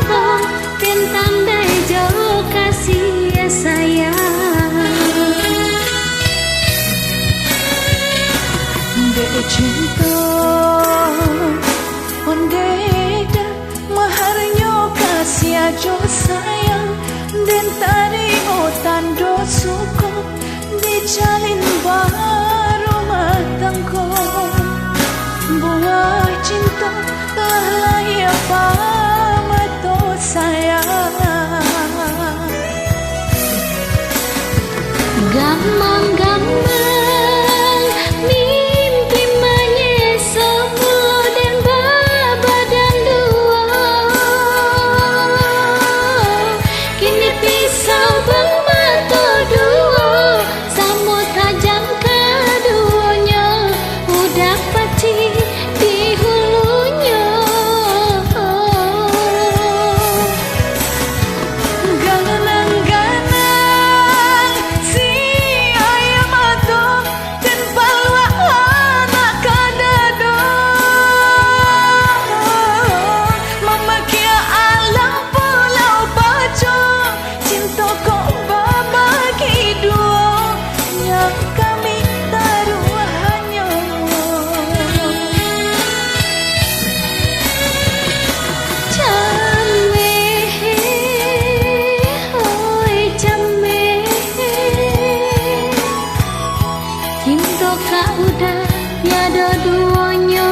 matong tentang dejo kasih ya sayang. Dek cinta ondeda maharnya kasih aja sayang, dan tadi tando suka dijalin baru matangku. Buah cinta telah ya pamato sayang. Gamang-gamang mimpi menyesal dan babadan dua. Kini pisau bermata dua, sama tajam keduanya, udah pasti di hulunya. Ganang-ganang si ayam atau dan balwa anak kadado. Mama kia alam pulau bajo, cinta kok babagi dua, yang kami taruh hanya. Cinta kak udah tiada duanya,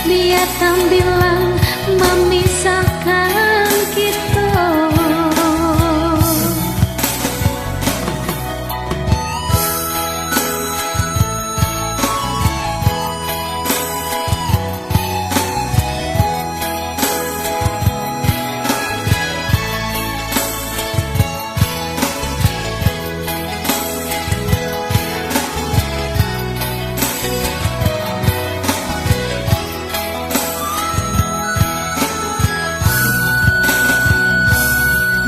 biar tampilan memisahkan kita.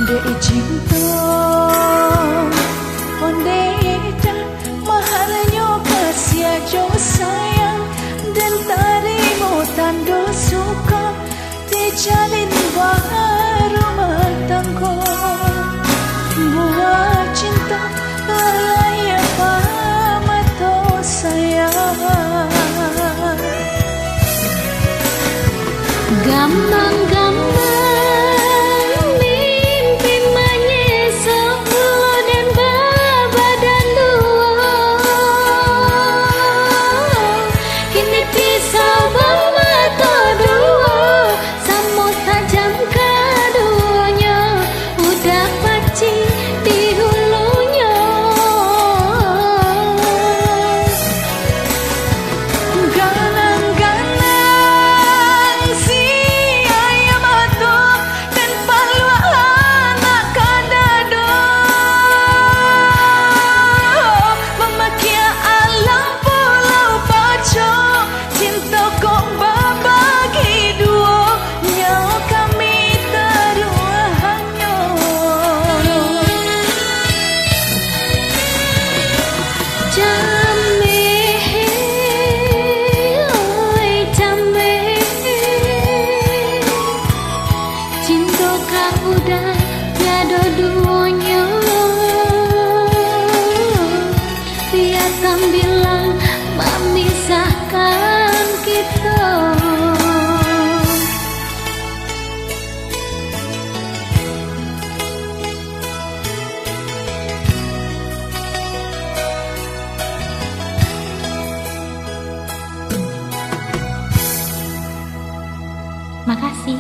Dek cinta ondeda maharnya kasih aja sayang, dan tarimo tando suka dijalin baru matangku. Buah cinta raya pamato sayang. Gamang-gamang mimpi menyesal dan babadan dua. Kini pisau bermata dua, sama tajam keduanya, udah pasti di hulunya. Ganang-ganang si ayam atau dan balwa anak kadado. Mama kia alam pulau bajo, cinta kok babagi dua, yang kami taruh hanya. Cinta kak udah tiada duanya, biar tampilan memisahkan kita. Makasih.